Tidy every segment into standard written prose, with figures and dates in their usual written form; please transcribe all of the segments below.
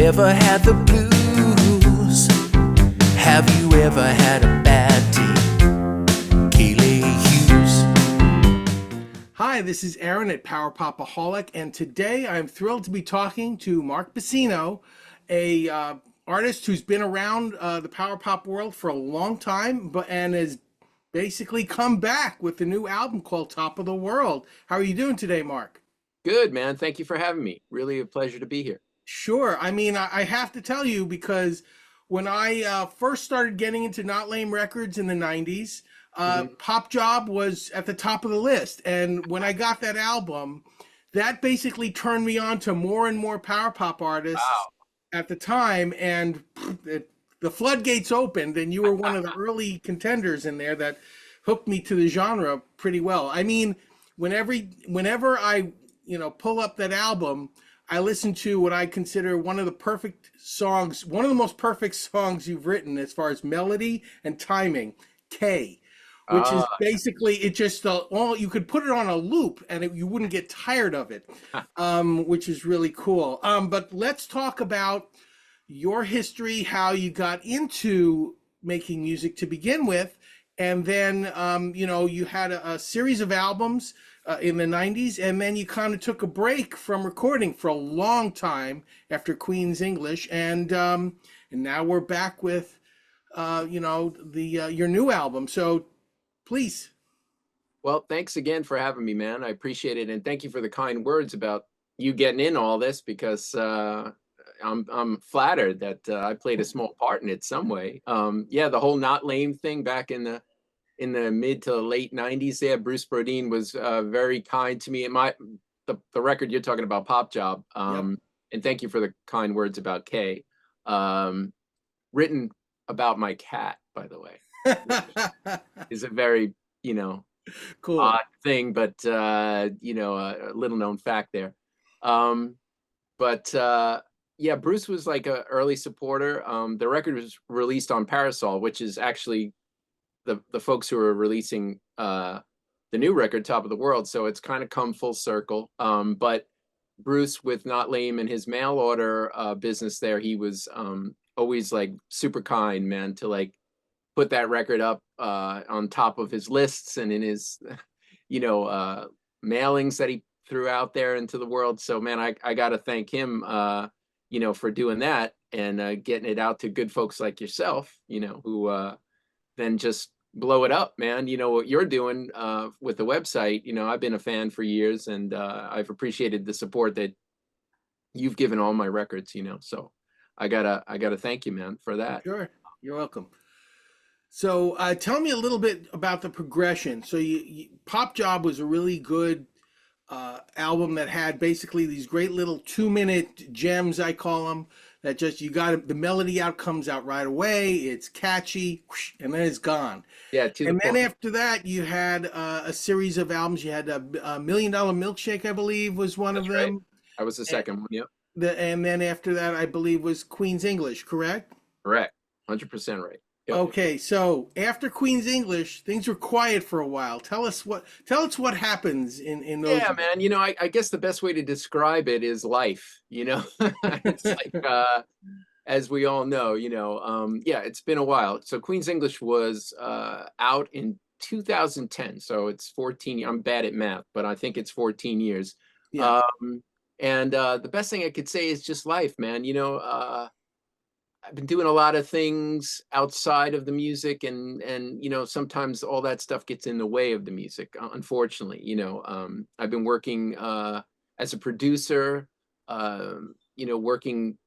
ever had the blues? Have you ever had a bad day? Keely Hughes. Hi, this is Aaron at Popaholic, and today I'm thrilled to be talking to Mark Bacino, a artist who's been around the power pop world for a long time, and has basically come back with a new album called Top of the World. How are you doing today, Mark? Good, man. Thank you for having me. Really a pleasure to be here. Sure. I mean, I have to tell you because when I first started getting into Not Lame Records in the 90s, Pop Job was at the top of the list. And when I got that album, that basically turned me on to more and more power pop artists Wow. at the time. And the floodgates opened, and you were one of the early contenders in there that hooked me to the genre pretty well. I mean, whenever I, pull up that album, I listen to what I consider one of the perfect songs, one of the most perfect songs you've written as far as melody and timing, K, which is basically it just all you could put it on a loop and you wouldn't get tired of it, which is really cool. But let's talk about your history, how you got into making music to begin with, and then you had a series of albums in the 90s, and then you kind of took a break from recording for a long time after Queen's English, and now we're back with your new album. So please. Well, thanks again for having me, man. I appreciate it, and thank you for the kind words about you getting in all this because I'm flattered that I played a small part in it some way. Yeah, the whole Not Lame thing back in the mid to late 90s there, Bruce Brodeen was very kind to me. And the record you're talking about, Pop Job, Yep. and thank you for the kind words about Kay. Written about my cat, by the way, is a very, Cool. odd thing, but, a little known fact there. But yeah, Bruce was like an early supporter. The record was released on Parasol, which is actually the folks who are releasing the new record, Top of the World. So it's kind of come full circle. But Bruce, with Not Lame and his mail order business there, he was always like super kind, man, to like put that record up on top of his lists and in his, mailings that he threw out there into the world. So, man, I got to thank him, for doing that and getting it out to good folks like yourself, who then just blow it up, man. What you're doing with the website, I've been a fan for years, and I've appreciated the support that you've given all my records, so I gotta thank you, man, for that. Sure. You're welcome. So tell me a little bit about the progression. So Pop Job was a really good album that had basically these great little 2-minute gems, I call them, that just you got the melody out comes out right away. It's catchy, whoosh, and then it's gone. Yeah, to the And then point. after that, you had a series of albums. You had a Million Dollar Milkshake, I believe, was one of That's right. them. I was the And, second one. Yep, and then after that, I believe was Queen's English, correct? correct. 100% right. Yep. Okay, so after Queen's English, things were quiet for a while. Tell us what happens in those. Yeah, man. I guess the best way to describe it is life. It's like as we all know. Yeah, it's been a while. So Queen's English was out in 2010. So it's 14. I'm bad at math, but I think it's 14 years. Yeah. And the best thing I could say is just life, man. I've been doing a lot of things outside of the music, and sometimes all that stuff gets in the way of the music, unfortunately. I've been working as a producer, working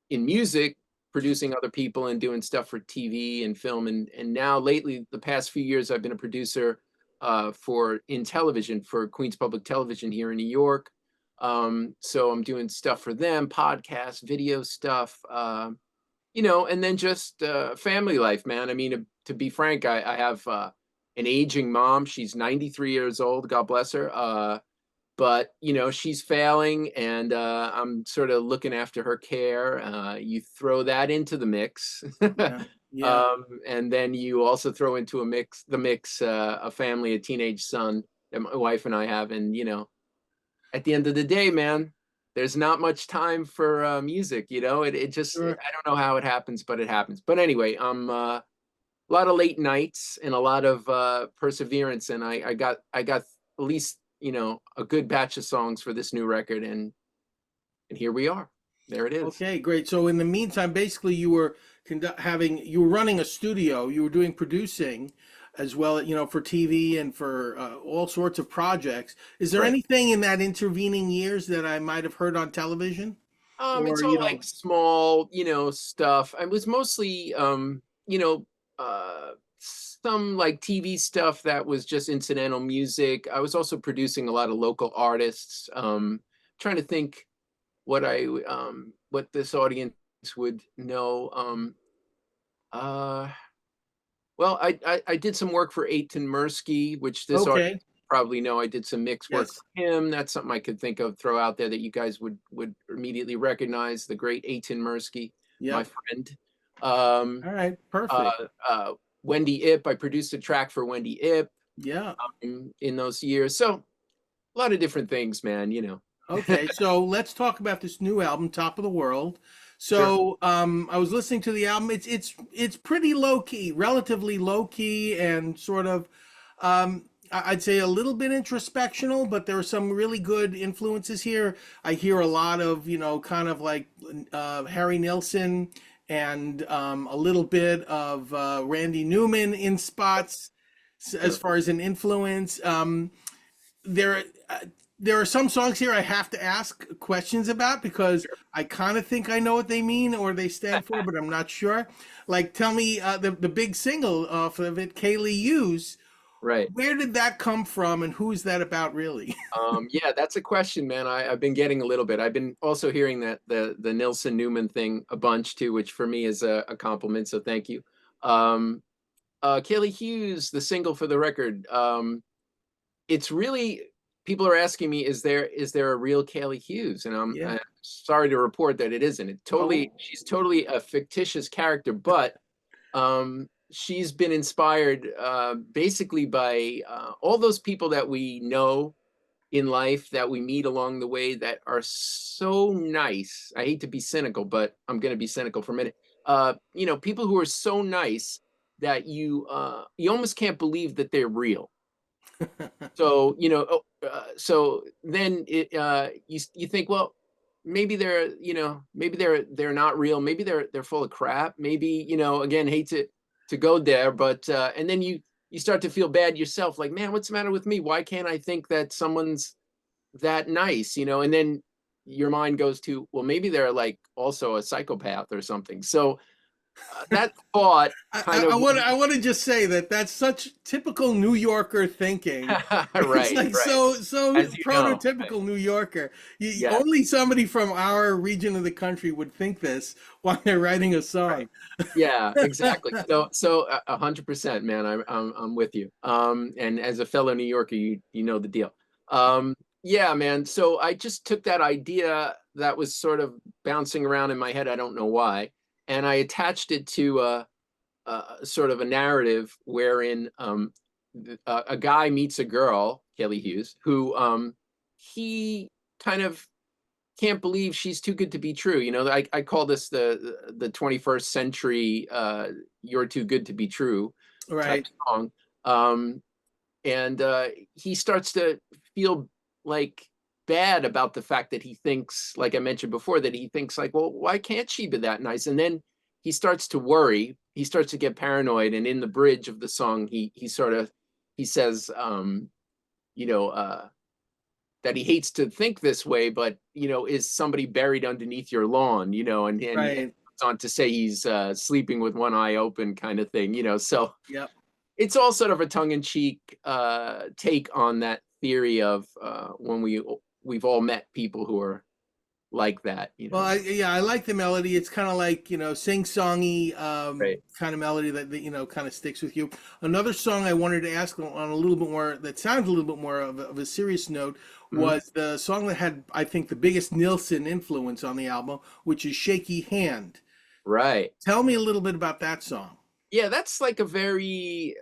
in music, producing other people and doing stuff for TV and film, and now lately, the past few years, I've been a producer in television for Queens Public Television here in New York. So I'm doing stuff for them, podcasts, video stuff. And then just family life, man. I mean, to be frank, I have an aging mom. She's 93 years old. God bless her. But, she's failing, and I'm sort of looking after her care. You throw that into the mix. Yeah. Yeah. And then you also throw into the mix, a family, a teenage son that my wife and I have. And, at the end of the day, man, there's not much time for music, you know. It just Sure. I don't know how it happens, but it happens. But anyway, a lot of late nights and a lot of perseverance, and I got at least, you know, a good batch of songs for this new record, and here we are. There it is. Okay, great. So in the meantime, basically you were running a studio, you were doing producing as well, for TV and for all sorts of projects. Is there Right. anything in that intervening years that I might have heard on television? It's Or, all like small, you know, stuff. I was mostly, you know, some like TV stuff that was just incidental music. I was also producing a lot of local artists. Trying to think what this audience would know. Uh, well, I did some work for Eighton Mirsky, which this audience okay, probably know. I did some mix work yes, for him. That's something I could think of, throw out there that you guys would immediately recognize. The great Eighton Mirsky, my yep. friend. Um, All right, uh, perfect. Wendy Ip. I produced a track for Wendy Ip Yeah. in those years. So a lot of different things, man. You know. Okay, so let's talk about this new album, Top of the World. Sure. So, I was listening to the album. It's pretty low key, relatively low key, and sort of, I'd say a little bit introspectional, but there are some really good influences here. I hear a lot of, kind of like Harry Nilsson and a little bit of Randy Newman in spots as Sure. far as an influence. There there are some songs here I have to ask questions about because Sure. I kind of think I know what they mean or they stand for, but I'm not sure. Like, tell me, the big single off of it, Kaylee Hughes. Right. Where did that come from, and who is that about, really? Yeah, that's a question, man. I've been getting a little bit. I've been also hearing that the Nilsson Newman thing a bunch too, which for me is a compliment. So thank you. Um, Kaylee Hughes, the single for the record. It's really people are asking me, is there a real Kaylee Hughes? And Yeah. I'm sorry to report that it isn't. Oh, She's totally a fictitious character, but she's been inspired basically by all those people that we know in life that we meet along the way that are so nice. I hate to be cynical, but I'm going to be cynical for a minute. You know, people who are so nice that you almost can't believe that they're real. So, you know, so then you think, well, maybe they're, you know, maybe they're not real. Maybe they're full of crap. Maybe, you know, again, hate to go there, but and then you start to feel bad yourself, like, man, what's the matter with me? Why can't I think that someone's that nice, you know? And then your mind goes to, well, maybe they're like also a psychopath or something. So that thought kind of I want to just say that that's such typical New Yorker thinking. It's right, like right. so As you know, right. prototypical New Yorker. Yes. Only somebody from our region of the country would think this while they're writing a Right. song. Yeah, exactly. So 100%, man. I'm with you. And as a fellow New Yorker, you know the deal. Yeah, man. So I just took that idea that was sort of bouncing around in my head. I don't know why, and I attached it to sort of a narrative wherein a guy meets a girl, Kelly Hughes, who he kind of can't believe she's too good to be true. You know, I call this the 21st century you're too good to be true type Right. song. And he starts to feel like bad about the fact that he thinks, like I mentioned before, that he thinks like, well, why can't she be that nice? And then he starts to worry. He starts to get paranoid. And in the bridge of the song, he says, you know, that he hates to think this way, but you know, is somebody buried underneath your lawn? You know, and he Right. goes on to say he's sleeping with one eye open, kind of thing. You know, so Yep. it's all sort of a tongue-in-cheek take on that theory of when we've all met people who are like that. You Well, know, yeah, I like the melody. It's kind of like, sing-songy right? kind of melody that kind of sticks with you. Another song I wanted to ask on a little bit more, that sounds a little bit more of a serious note, Mhm. was the song that had, I think, the biggest Nilsson influence on the album, which is Shaky Hand. Right. Tell me a little bit about that song. Yeah, that's like a very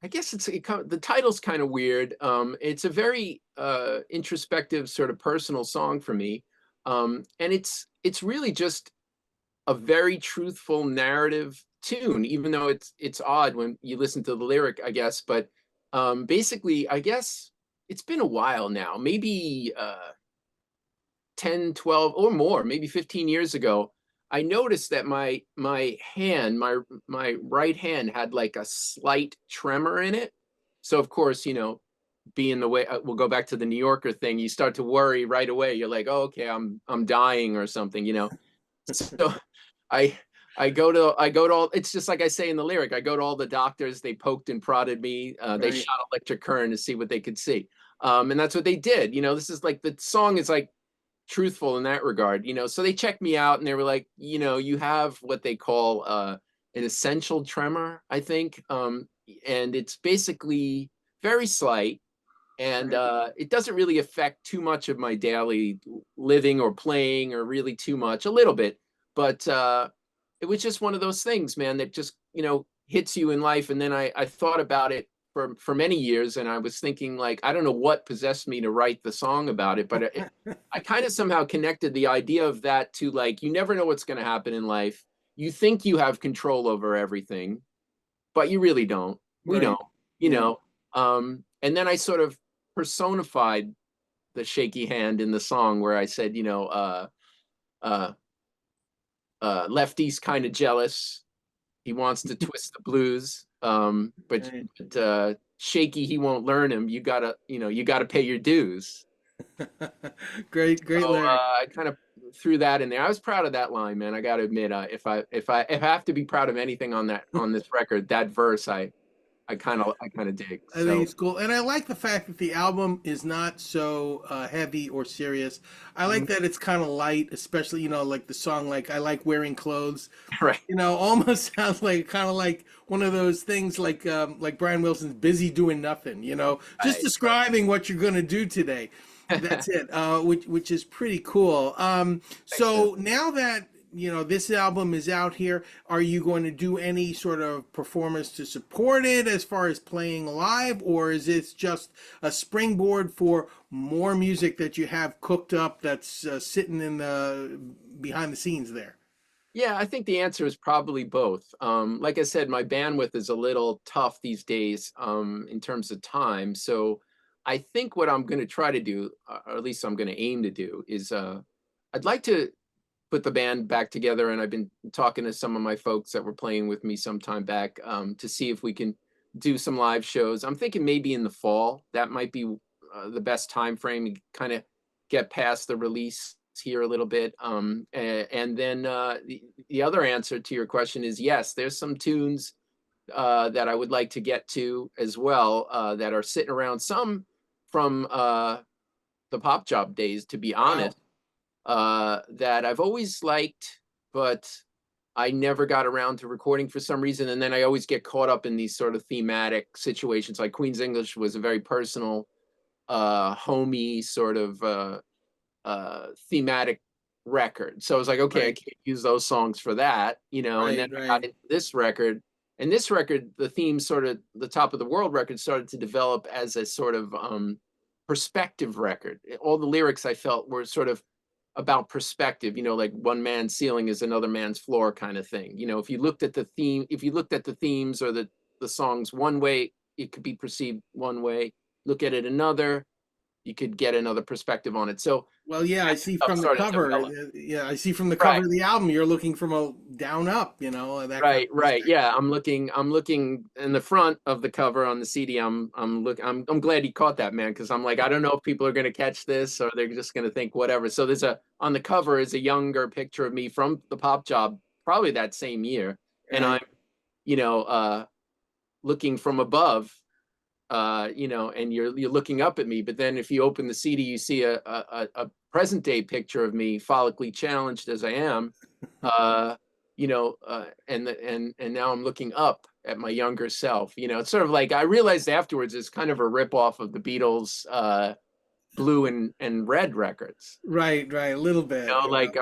I guess the title's kind of weird. It's a very introspective, sort of personal song for me, and it's really just a very truthful narrative tune, even though it's odd when you listen to the lyric, I guess. But basically, I guess it's been a while now, maybe 10, 12 or more, maybe 15 years ago. I noticed that my right hand had like a slight tremor in it. So of course, being the way we'll go back to the New Yorker thing, you start to worry right away. You're like, oh, okay, I'm dying or something. So I I go to all, it's just like I say in the lyric, I go to all the doctors, they poked and prodded me, they Right. shot electric current to see what they could see. And that's what they did. This is like the song is like truthful in that regard. So they checked me out and they were like, you have what they call an essential tremor, I think. And it's basically very slight, and Right. it doesn't really affect too much of my daily living or playing, or really too much, a little bit. But it was just one of those things, man, that just hits you in life. And then I thought about it for many years, and I was thinking, like, I don't know what possessed me to write the song about it, but I kind of somehow connected the idea of that to, like, you never know what's going to happen in life. You think you have control over everything, but you really don't. We Right. don't, you Yeah. know. And then I sort of personified the shaky hand in the song, where I said, uh, Lefty's kind of jealous. He wants to twist the blues, Right. but shaky, he won't learn him. You gotta pay your dues. Great, great So lyric. I kind of threw that in there. I was proud of that line, man. I got to admit, if I have to be proud of anything on this record, that verse I kind of dig. I think So it's cool, and I like the fact that the album is not so heavy or serious. I like that it's kind of light, especially like the song like "I Like Wearing Clothes." right, Almost sounds like kind of like one of those things like Brian Wilson's "Busy Doing Nothing." Just right, describing what you're gonna do today. right. That's it. Which is pretty cool. Thanks, man. So now that this album is out here, are you going to do any sort of performance to support it as far as playing live, or is this just a springboard for more music that you have cooked up that's sitting in the behind the scenes there? Yeah, I think the answer is probably both. Like I said, my bandwidth is a little tough these days, in terms of time. So I think what I'm going to try to do, or at least I'm going to aim to do, is I'd like to put the band back together. And I've been talking to some of my folks that were playing with me some time back, to see if we can do some live shows. I'm thinking maybe in the fall. That might be the best time frame to kind of get past the release here a little bit. And then the other answer to your question is yes, there's some tunes that I would like to get to as well, that are sitting around. Some from the Pop Job days, to be Wow. honest, that I've always liked, but I never got around to recording for some reason. And then I always get caught up in these sort of thematic situations. Like Queen's English was a very personal, homey sort of thematic record. So I was like, okay, I Right. can't use those songs for that. And then Right. I got Right. into this record. And this record, the theme, sort of the Top of the World record, started to develop as a sort of perspective record. All the lyrics I felt were sort of about perspective, like one man's ceiling is another man's floor kind of thing. If you looked at the theme, if you looked at the themes or the songs one way, it could be perceived one way. Look at it another, you could get another perspective on it. So Well, yeah, I that see stuff from the started to cover. develop. Yeah, I see from the cover Right. of the album, you're looking from a down up, that kind Right, of right. perspective. Yeah, I'm looking in the front of the cover on the CD. I'm glad he caught that, man, because I'm like, I don't know if people are gonna catch this, or they're just gonna think whatever. So there's on the cover is a younger picture of me from the Pop Job, probably that same year. And I'm, Right. you know, uh looking from above, and you're looking up at me. But then if you open the CD, you see a present day picture of me, follically challenged as I am, uh, and now I'm looking up at my younger self. It's sort of like I realized afterwards it's kind of a rip off of the Beatles, Blue and Red records. Right. Right. A little bit. Like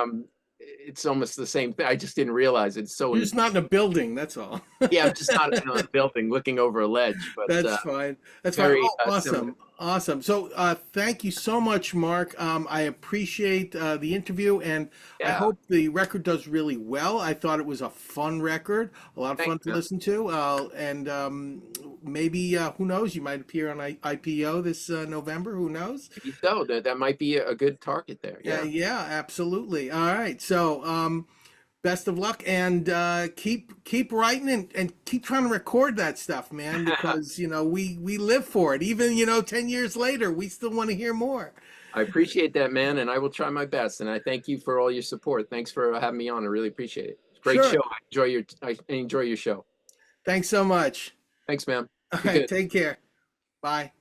it's almost the same thing. I just didn't realize it's so. You're just not in a building, that's all. Yeah, I'm just not in a building looking over a ledge, but That's fine. That's fine. very Oh, similar. awesome. Awesome. So, thank you so much, Mark. I appreciate the interview, and I Yeah, hope the record does really well. I thought it was a fun record, a lot of fun thanks, to man. listen to. And maybe, who knows, you might appear on IPO this November. Who knows? Maybe so. That might be a good target there. Yeah, Yeah. yeah, absolutely. All right. So, best of luck, and keep writing, and keep trying to record that stuff, man, because we live for it. Even 10 years later, we still want to hear more. I appreciate that, man, and I will try my best. And I thank you for all your support. Thanks for having me on. I really appreciate it. Great Sure. show. I enjoy your show. Thanks so much. Thanks, man. All Be right, good. take care. Bye.